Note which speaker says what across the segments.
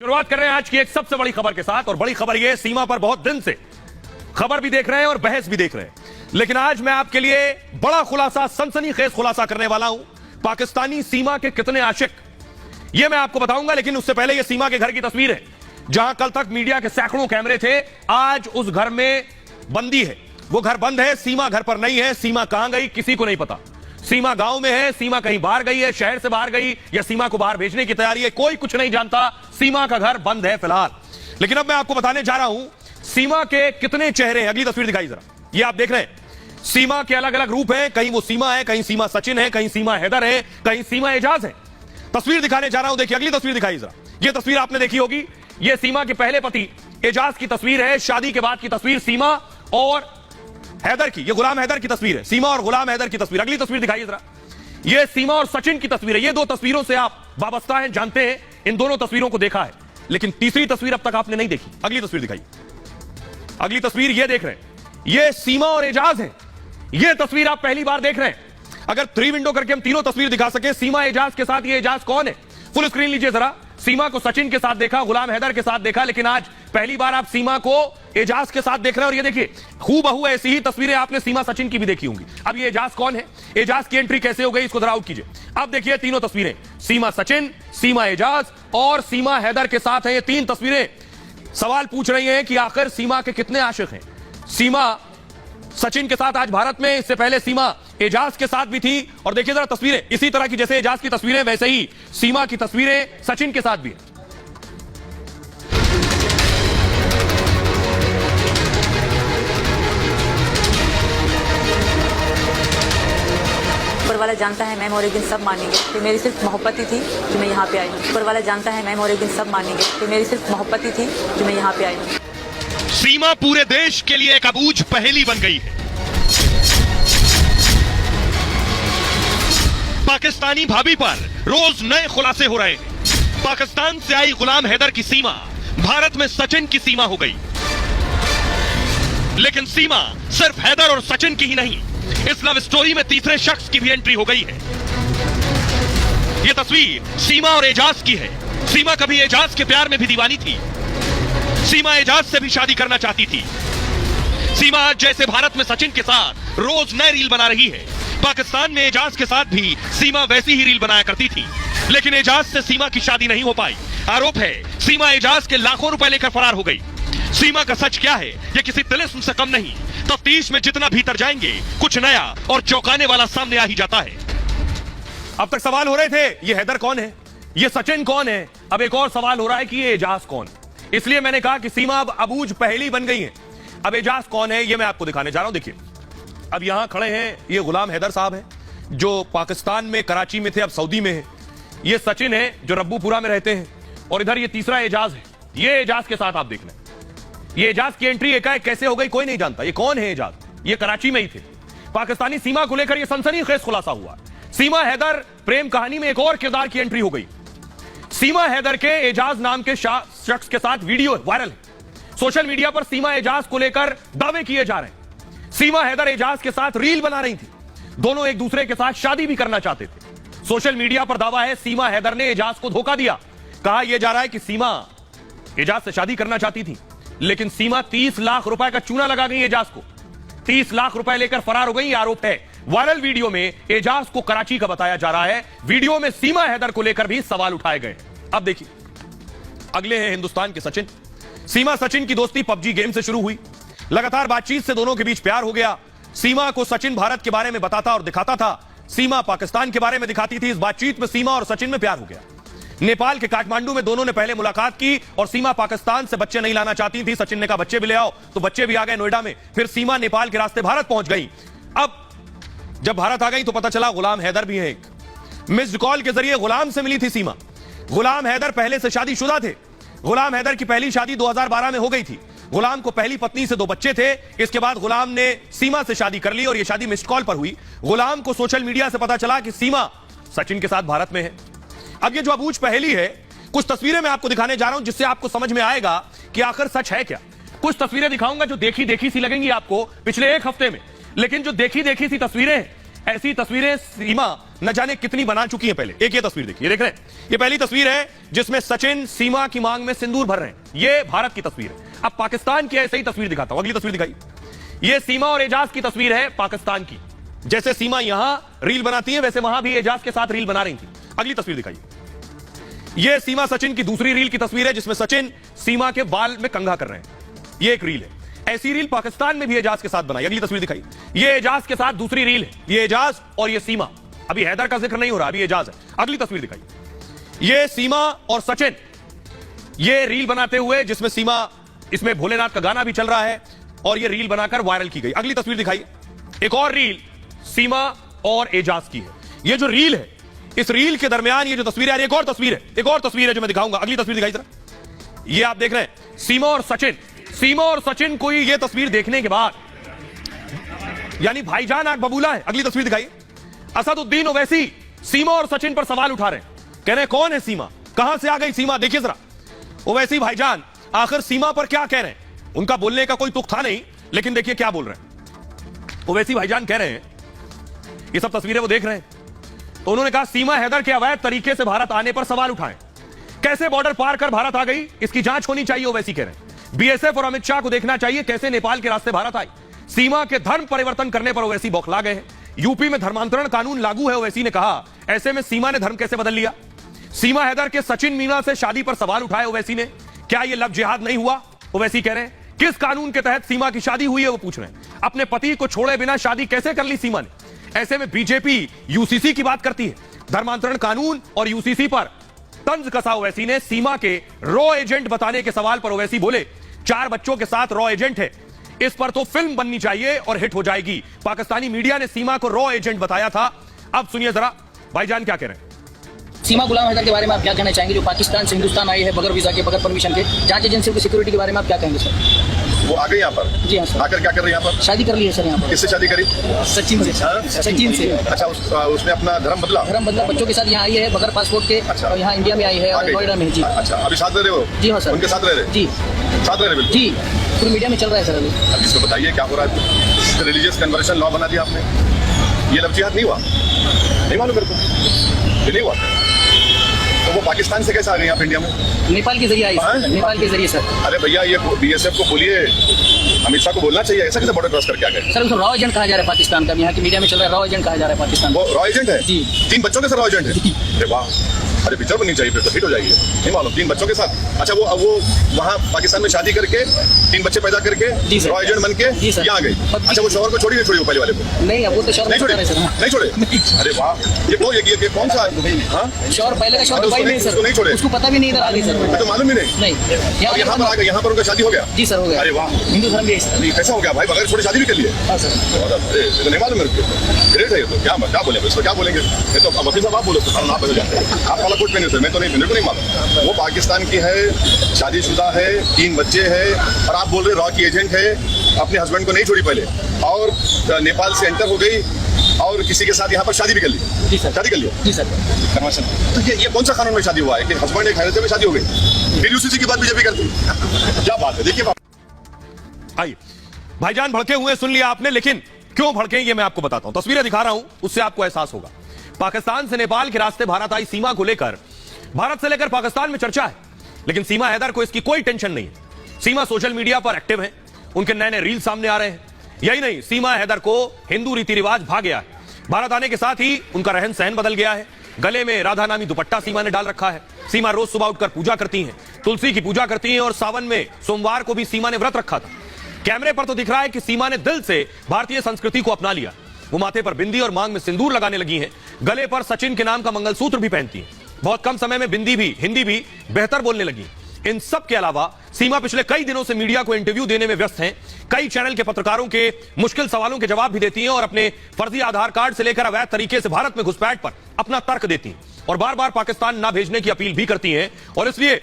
Speaker 1: शुरुआत कर रहे हैं आज की एक सबसे बड़ी खबर के साथ। और बड़ी खबर यह, सीमा पर बहुत दिन से खबर भी देख रहे हैं और बहस भी देख रहे हैं, लेकिन आज मैं आपके लिए बड़ा खुलासा, सनसनीखेज खुलासा करने वाला हूं। पाकिस्तानी सीमा के कितने आशिक, यह मैं आपको बताऊंगा। लेकिन उससे पहले यह सीमा के घर की तस्वीर है, जहां कल तक मीडिया के सैकड़ों कैमरे थे, आज उस घर में बंदी है। वो घर बंद है, सीमा घर पर नहीं है। सीमा कहां गई किसी को नहीं पता। सीमा गांव में है, सीमा कहीं बाहर गई है, शहर से बाहर गई, या सीमा को बाहर भेजने की तैयारी है, कोई कुछ नहीं जानता। सीमा का घर बंद है फिलहाल। लेकिन अब मैं आपको बताने जा रहा हूं सीमा के कितने चेहरे हैं। अगली तस्वीर दिखाई जरा, ये आप देख रहे हैं। सीमा के अलग अलग रूप हैं, कहीं वो सीमा है, कहीं सीमा सचिन है, कहीं सीमा हैदर है, कहीं सीमा एजाज है। तस्वीर दिखाने जा रहा हूं, देखिए अगली तस्वीर दिखाई जरा। ये तस्वीर आपने देखी होगी, ये सीमा के पहले पति एजाज की तस्वीर है। शादी के बाद की तस्वीर सीमा और हैदर की, ये गुलाम हैदर की तस्वीर है। सीमा और गुलाम हैदर की तस्वीर। अगली तस्वीर दिखाइए जरा, ये सीमा और सचिन की तस्वीर है। ये दो तस्वीरों से आप वाबस्ता हैं, जानते हैं, इन दोनों तस्वीरों को देखा है। लेकिन तीसरी तस्वीर अब तक आपने नहीं देखी। अगली तस्वीर दिखाइए। अगली तस्वीर ये देख रहे हैं, ये सीमा और एजाज है। ये तस्वीर आप पहली बार देख रहे हैं। अगर 3 विंडो करके हम तीनों तस्वीर दिखा सके सीमा एजाज के साथ, ये एजाज कौन है, फुल स्क्रीन लीजिए जरा। सीमा को सचिन के साथ देखा, गुलाम हैदर के साथ देखा, लेकिन आज पहली बार आप सीमा को एजाज के साथ देख रहे हैं। और ये देखिए, हूबहू ऐसी ही तस्वीरें आपने सीमा सचिन की भी देखी होंगी। अब ये एजाज कौन है, एजाज की एंट्री कैसे हो गई, इसको जरा आउट कीजिए। अब देखिए तीनों तस्वीरें, सीमा सचिन, सीमा एजाज और सीमा हैदर के साथ है। ये 3 तस्वीरें सवाल पूछ रही हैं कि आखिर सीमा के कितने आशिक हैं। सीमा सचिन के साथ आज भारत में, इससे पहले सीमा एजाज के साथ भी थी। और देखिए जरा तस्वीरें इसी तरह की, जैसे एजाज की तस्वीरें वैसे ही सीमा की तस्वीरें सचिन के साथ भी है।
Speaker 2: ऊपर वाला जानता है मैम और एक दिन सब मानेंगे कि मेरी सिर्फ मोहब्बत ही थी जो मैं यहाँ पे आई हूँ। ऊपर वाला जानता है मैम और एक दिन सब मानेंगे कि मेरी सिर्फ मोहब्बत ही थी जो मैं यहाँ पे आई हूँ।
Speaker 3: सीमा पूरे देश के लिए एक अबूझ पहेली बन गई है। पाकिस्तानी भाभी पर रोज नए खुलासे हो रहे हैं। पाकिस्तान से आई गुलाम हैदर की सीमा भारत में सचिन की सीमा हो गई। लेकिन सीमा सिर्फ हैदर और सचिन की ही नहीं, इस लव स्टोरी में तीसरे शख्स की भी एंट्री हो गई है। यह तस्वीर सीमा और एजाज की है। सीमा कभी एजाज के प्यार में भी दीवानी थी। सीमा एजाज से भी शादी करना चाहती थी। सीमा आज जैसे भारत में सचिन के साथ रोज नए रील बना रही है, पाकिस्तान में एजाज के साथ भी सीमा वैसी ही रील बनाया करती थी। लेकिन एजाज से सीमा की शादी नहीं हो पाई। आरोप है सीमा एजाज के लाखों रुपए लेकर फरार हो गई। सीमा का सच क्या है, यह किसी तिलिस्म से कम नहीं। तफ्तीश में जितना भीतर जाएंगे, कुछ नया और चौंकाने वाला सामने आ ही जाता है।
Speaker 1: अब तक सवाल हो रहे थे ये हैदर कौन है, ये सचिन कौन है। अब एक और सवाल हो रहा है कि ये एजाज कौन। इसलिए मैंने कहा कि सीमा अब अबूझ पहेली बन गई है। अब एजाज कौन है, ये मैं आपको दिखाने जा रहा हूं। देखिए, अब यहां खड़े हैं, ये गुलाम हैदर साहब हैं, जो पाकिस्तान में कराची में थे, अब सऊदी में है। ये सचिन है, जो रब्बूपुरा में रहते हैं। और इधर ये तीसरा एजाज है। ये एजाज के साथ आप देख लें, ये एजाज की एंट्री एकाएक कैसे हो गई कोई नहीं जानता। ये कौन है एजाज, ये कराची में ही थे। पाकिस्तानी सीमा को लेकर ये सनसनीखेज खुलासा हुआ। सीमा हैदर प्रेम कहानी में एक और किरदार की एंट्री हो गई। सीमा हैदर के एजाज नाम के शख्स के साथ वीडियो वायरल है। सोशल मीडिया पर सीमा एजाज को लेकर दावे किए जा रहे हैं। सीमा हैदर एजाज के साथ रील बना रही थी। दोनों एक दूसरे के साथ शादी भी करना चाहते थे। सोशल मीडिया पर दावा है सीमा हैदर ने एजाज को धोखा दिया। कहा यह जा रहा है कि सीमा एजाज से शादी करना चाहती थी, लेकिन सीमा 30 लाख रुपए का चूना लगा गई एजाज को। 30 लाख रुपए लेकर फरार हो गई, आरोप है। वायरल वीडियो में एजाज को कराची का बताया जा रहा है। वीडियो में सीमा हैदर को लेकर भी सवाल उठाए गए। अब देखिए, अगले हैं हिंदुस्तान के सचिन। सीमा सचिन की दोस्ती पबजी गेम से शुरू हुई। लगातार बातचीत से दोनों के बीच प्यार हो गया। सीमा को सचिन भारत के बारे में बताता और दिखाता था, सीमा पाकिस्तान के बारे में दिखाती थी। इस बातचीत में सीमा और सचिन में प्यार हो गया। नेपाल के काठमांडू में दोनों ने पहले मुलाकात की और सीमा पाकिस्तान से बच्चे नहीं लाना चाहती थी। सचिन ने कहा बच्चे भी ले आओ, तो बच्चे भी आ गए नोएडा में। फिर सीमा नेपाल के रास्ते भारत पहुंच गई। अब जब भारत आ गई तो पता चला गुलाम हैदर भी है। एक मिस्ड कॉल के जरिए गुलाम से मिली थी सीमा। गुलाम हैदर पहले से शादीशुदा थे। गुलाम हैदर की पहली शादी 2012 में हो गई थी। गुलाम को पहली पत्नी से 2 बच्चे थे। इसके बाद गुलाम ने सीमा से शादी कर ली और यह शादी मिस्ड कॉल पर हुई। गुलाम को सोशल मीडिया से पता चला कि सीमा सचिन के साथ भारत में है। अब ये जो अबूझ पहेली है, कुछ तस्वीरें मैं आपको दिखाने जा रहा हूं, जिससे आपको समझ में आएगा कि आखिर सच है क्या। कुछ तस्वीरें दिखाऊंगा जो देखी देखी सी लगेंगी आपको पिछले 1 हफ्ते में, लेकिन जो देखी देखी सी तस्वीरें, ऐसी तस्वीरें सीमा न जाने कितनी बना चुकी है पहले। एक ये तस्वीर देखिए, देख रहे हैं, ये पहली तस्वीर है जिसमें सचिन सीमा की मांग में सिंदूर भर रहे हैं। ये भारत की तस्वीर है। अब पाकिस्तान की ऐसे ही तस्वीर दिखाता हूं, अगली तस्वीर दिखाई। ये सीमा और एजाज की तस्वीर है पाकिस्तान की। जैसे सीमा यहां रील बनाती है वैसे वहां भी एजाज के साथ रील बना रही थी। अगली तस्वीर दिखाइए। ये सीमा सचिन की दूसरी रील की तस्वीर है जिसमें सचिन सीमा के बाल में कंघा कर रहे हैं। ये एक रील है। ऐसी रील पाकिस्तान में भी एजाज के साथ बनाई। अगली तस्वीर दिखाई। ये एजाज के साथ दूसरी रील है। ये एजाज और ये सीमा। अभी हैदर का जिक्र नहीं हो रहा, अभी एजाज है। अगली तस्वीर दिखाई। ये सीमा और सचिन ये रील बनाते हुए जिसमें सीमा, इसमें भोलेनाथ का गाना भी चल रहा है और ये रील बनाकर वायरल की गई। अगली तस्वीर दिखाई। एक और रील सीमा और एजाज की है। ये जो रील है, इस रील के दरमियान ये जो तस्वीर है, एक और तस्वीर है, एक और तस्वीर है जो मैं दिखाऊंगा। अगली तस्वीर दिखाई जरा। ये आप देख रहे हैं सीमा और सचिन। सीमा और सचिन को ये तस्वीर देखने के बाद यानी भाईजान आग बबूला है। अगली तस्वीर दिखाई। असदुद्दीन ओवैसी सीमा और सचिन पर सवाल उठा रहे हैं, कह रहे हैं कौन है सीमा, कहां से आ गई सीमा। देखिए जरा ओवैसी भाईजान आखिर सीमा पर क्या कह रहे हैं। उनका बोलने का कोई तुक था नहीं, लेकिन देखिए क्या बोल रहे हैं। ओवैसी भाईजान कह रहे हैं, ये सब तस्वीरें वो देख रहे हैं, तो उन्होंने कहा सीमा हैदर के अवैध तरीके से भारत आने पर सवाल उठाएं। कैसे बॉर्डर पार कर भारत आ गई, इसकी जांच होनी चाहिए। ओवैसी कह रहे हैं बीएसएफ और अमित शाह को देखना चाहिए कैसे नेपाल के रास्ते भारत आई। सीमा के धर्म परिवर्तन करने पर ओवैसी बौखला गए हैं। यूपी में धर्मांतरण कानून लागू है, ओवैसी ने कहा। ऐसे में सीमा ने धर्म कैसे बदल लिया। सीमा हैदर के सचिन मीना से शादी पर सवाल उठाए ओवैसी ने। क्या यह लव जिहाद नहीं हुआ, ओवैसी कह रहे हैं। किस कानून के तहत सीमा की शादी हुई है वो पूछ रहे हैं। अपने पति को छोड़े बिना शादी कैसे कर ली सीमा ने। ऐसे में बीजेपी यूसीसी की बात करती है। धर्मांतरण कानून और यूसीसी पर तंज कसा ओवैसी ने। सीमा के रॉ एजेंट बताने के सवाल पर ओवैसी बोले 4 बच्चों के साथ रॉ एजेंट है, इस पर तो फिल्म बननी चाहिए और हिट हो जाएगी। पाकिस्तानी मीडिया ने सीमा को रॉ एजेंट बताया था। अब सुनिए जरा भाईजान क्या कह रहे हैं।
Speaker 4: सीमा गुलाम हैदर के बारे में आप क्या कहना चाहेंगे, जो पाकिस्तान से हिंदुस्तान आई है बगैर वीजा के, बगैर परमिशन के। जांच एजेंसी की सिक्योरिटी के बारे में आप क्या कहेंगे सर।
Speaker 5: वो आ गई यहाँ पर।
Speaker 4: जी हाँ सर।
Speaker 5: आकर क्या कर रही है यहाँ पर।
Speaker 4: शादी कर ली है सर यहाँ पर।
Speaker 5: किससे शादी करी।
Speaker 4: सचिन से। सचिन से।
Speaker 5: अच्छा उसने अपना धर्म बदला।
Speaker 4: धर्म बदला, बच्चों के साथ यहाँ आई है बगैर पासपोर्ट के।
Speaker 5: अच्छा।
Speaker 4: और यहाँ इंडिया में आई है और नोएडा में। जी
Speaker 5: अच्छा, अभी साथ रह रहे हो।
Speaker 4: जी हाँ सर।
Speaker 5: उनके साथ रह रहे।
Speaker 4: जी
Speaker 5: साथ रह रहे बिल्कुल।
Speaker 4: जी पूरी मीडिया में चल रहा है सर अभी।
Speaker 5: अब इसको बताइए क्या हो रहा है। रिलीजियस कन्वर्शन लॉ बना दिया आपने। ये लव जिहाद नहीं हुआ, नहीं मालूम मेरे को, ये नहीं हुआ। तो वो पाकिस्तान से कैसे आ गई आप इंडिया में।
Speaker 4: नेपाल के जरिए आई सर। नेपाल के जरिए सर।
Speaker 5: अरे भैया ये बीएसएफ को बोलिए, अमित शाह को बोलना चाहिए, ऐसा कैसे बॉर्डर क्रॉस करके आ गए।
Speaker 4: सर उसको रॉ एजेंट कहा जा रहा है पाकिस्तान का। यहाँ की मीडिया में चल रहा है रॉ एजेंट कहा जा रहा है पाकिस्तान।
Speaker 5: वो रॉ एजेंट है।
Speaker 4: जी।
Speaker 5: 3 बच्चों के साथ रॉ एजेंट है। अरे वाह, अरे पिक्चर बननी चाहिए फिर तो हिट हो जाएगी। नहीं मालूम 3 बच्चों के साथ। अच्छा वो वहाँ पाकिस्तान में शादी करके 3 बच्चे पैदा करके रॉ एजेंट बन के यहाँ आ गई। अच्छा वो शोहर को छोड़ी नहीं छोड़ी वो पहले वाले को।
Speaker 4: नहीं अब वो तो शोहर
Speaker 5: नहीं छोड़े, नहीं छोड़े। अरे वाह, ये कौन सा
Speaker 4: शोहर पहले का शोहर दुबई में सर।
Speaker 5: उसको नहीं छोड़े,
Speaker 4: उसको पता भी नहीं इधर आ गई सर।
Speaker 5: तो मालूम ही नहीं।
Speaker 4: नहीं
Speaker 5: यहाँ पर आ गए, यहाँ पर उनका शादी हो गया।
Speaker 4: जी सर हो गया।
Speaker 5: अरे वाह,
Speaker 4: हिंदू धर्म भी है।
Speaker 5: कैसा हो गया भाई, बगैर छोड़ी शादी भी कर लिए।
Speaker 4: हाँ सर।
Speaker 5: अरे ये तो नहीं मालूम मेरे को। ग्रेट है ये तो। क्या बोले इसको, क्या बोलेंगे। ये तो वकील साहब आप बोलो तो आप बदल जाते हैं। आप काला कोट पहने थे, मैं तो नहीं, मेरे को नहीं मालूम। वो पाकिस्तान की है, शादीशुदा है, 3 बच्चे हैं और आप बोल रहे रॉ की एजेंट है। अपने हस्बैंड को नहीं छोड़ी पहले और नेपाल से एंटर हो गई और किसी के साथ यहाँ पर शादी भी कर ली।
Speaker 4: जी सर।
Speaker 5: शादी कर लिया।
Speaker 4: जी सर।
Speaker 5: कन्वर्शन। तो ये कौन सा कानून में शादी हुआ है कि हस्बैंड एक हैदर में शादी हो गई, फिर यूसीसी की बात बीजेपी करती। क्या बात है। देखिए
Speaker 1: आइए भाईजान भड़के हुए सुन लिया आपने, लेकिन क्यों भड़के ये मैं आपको बताता हूं। तस्वीरें दिखा रहा हूं, उससे आपको एहसास होगा। पाकिस्तान से नेपाल के रास्ते भारत आई सीमा को लेकर भारत से लेकर पाकिस्तान में चर्चा है, लेकिन सीमा हैदर को इसकी कोई टेंशन नहीं है। सीमा सोशल मीडिया पर एक्टिव है, उनके नए नए रील सामने आ रहे हैं। यही नहीं, सीमा हैदर को हिंदू रीति रिवाज भा गया है। भारत आने के साथ ही उनका रहन सहन बदल गया है। गले में राधा नामी दुपट्टा सीमा ने डाल रखा है। सीमा रोज सुबह उठकर पूजा करती हैं, तुलसी की पूजा करती हैं और सावन में सोमवार को भी सीमा ने व्रत रखा था। कैमरे पर तो दिख रहा है कि सीमा ने दिल से भारतीय संस्कृति को अपना लिया। वो माथे पर बिंदी और मांग में सिंदूर लगाने लगी हैं। गले पर सचिन के नाम का मंगलसूत्र भी पहनती हैं। बहुत कम समय में बिंदी भी, हिंदी भी बेहतर बोलने लगी। इन सब के अलावा सीमा पिछले कई दिनों से मीडिया को इंटरव्यू देने में व्यस्त हैं। कई चैनल के पत्रकारों के मुश्किल सवालों के जवाब भी देती हैं और अपने फर्जी आधार कार्ड से लेकर अवैध तरीके से भारत में घुसपैठ पर अपना तर्क देती हैं और बार बार पाकिस्तान ना भेजने की अपील भी करती हैं। और इसलिए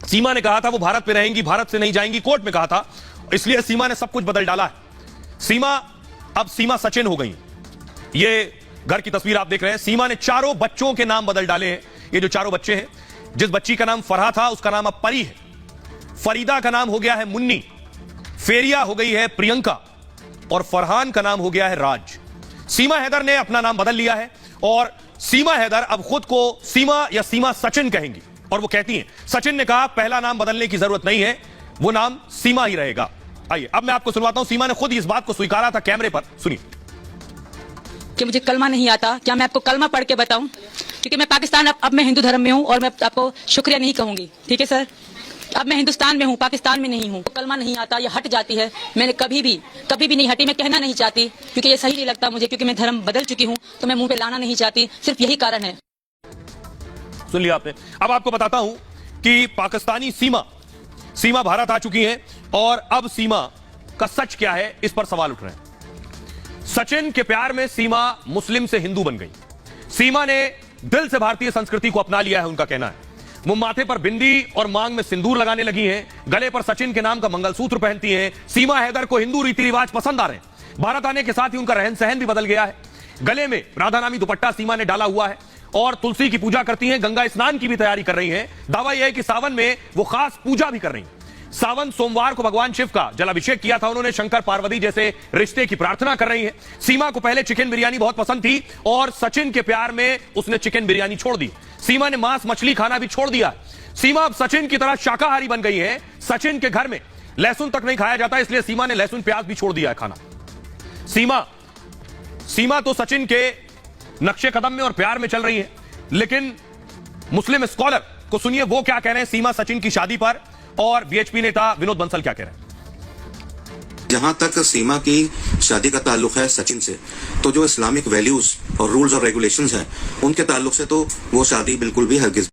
Speaker 1: सीमा ने कहा था वो भारत में रहेंगी, भारत से नहीं जाएंगी, कोर्ट में कहा था। इसलिए सीमा ने सब कुछ बदल डाला है। सीमा अब सीमा सचिन हो गई। ये घर की तस्वीर आप देख रहे हैं। सीमा ने 4 बच्चों के नाम बदल डाले हैं। ये जो 4 बच्चे हैं, जिस बच्ची का नाम फरहा था उसका नाम अब परी है। फरीदा का नाम हो गया है मुन्नी, फेरिया हो गई है प्रियंका और फरहान का नाम हो गया है राज। सीमा हैदर ने अपना नाम बदल लिया है और सीमा हैदर अब खुद को सीमा या सीमा सचिन कहेंगी और वो कहती हैं, सचिन ने कहा पहला नाम बदलने की जरूरत नहीं है, वो नाम सीमा ही रहेगा। आइए अब मैं आपको सुनवाता हूं, सीमा ने खुद इस बात को स्वीकारा था कैमरे पर, सुनिए।
Speaker 2: कि मुझे कलमा नहीं आता, क्या मैं आपको कलमा पढ़ के बताऊं? क्योंकि मैं पाकिस्तान, अब मैं हिंदू धर्म में हूं और मैं आपको शुक्रिया नहीं कहूंगी, ठीक है सर। अब मैं हिंदुस्तान में हूं, पाकिस्तान में नहीं हूं। कलमा नहीं आता, ये हट जाती है। मैंने कभी भी नहीं हटी, मैं कहना नहीं चाहती क्योंकि ये सही नहीं लगता मुझे, क्योंकि मैं धर्म बदल चुकी हूं, तो मैं मुंह पे लाना नहीं चाहती, सिर्फ यही कारण है।
Speaker 1: सुन लिया आपने। अब आपको बताता हूं कि पाकिस्तानी सीमा भारत आ चुकी है और अब सीमा का सच क्या है, इस पर सवाल उठ रहे हैं। सचिन के प्यार में सीमा मुस्लिम से हिंदू बन गई। सीमा ने दिल से भारतीय संस्कृति को अपना लिया है, उनका कहना है। वो माथे पर बिंदी और मांग में सिंदूर लगाने लगी हैं, गले पर सचिन के नाम का मंगलसूत्र पहनती हैं। सीमा हैदर को हिंदू रीति रिवाज पसंद आ रहे हैं। भारत आने के साथ ही उनका रहन सहन भी बदल गया है। गले में राधा नामी दुपट्टा सीमा ने डाला हुआ है और तुलसी की पूजा करती हैं, गंगा स्नान की भी तैयारी कर रही हैं। दावा यह है कि सावन में वो खास पूजा भी कर रही हैं। सावन सोमवार को भगवान शिव का जलाभिषेक किया था उन्होंने, शंकर पार्वती जैसे रिश्ते की प्रार्थना कर रही है। सीमा को पहले चिकन बिरयानी बहुत पसंद थी और सचिन के प्यार में उसने चिकन बिरयानी छोड़ दी। सीमा ने मांस मछली खाना भी छोड़ दिया। सीमा अब सचिन की तरह शाकाहारी बन गई है। सचिन के घर में लहसुन तक नहीं खाया जाता, इसलिए सीमा ने लहसुन प्याज भी छोड़ दिया है खाना। सीमा तो सचिन के नक्शे कदम में और प्यार में चल रही है, लेकिन मुस्लिम स्कॉलर को सुनिए वो क्या कह रहे हैं सीमा सचिन की शादी पर, और बीएचपी नेता विनोद बंसल क्या कह रहे हैं।
Speaker 6: जहां तक सीमा की शादी का ताल्लुक है सचिन से, तो जो इस्लामिक वैल्यूज और रूल्स और रेगुलेशंस हैं उनके ताल्लुक से तो वो शादी बिल्कुल भी हरगिज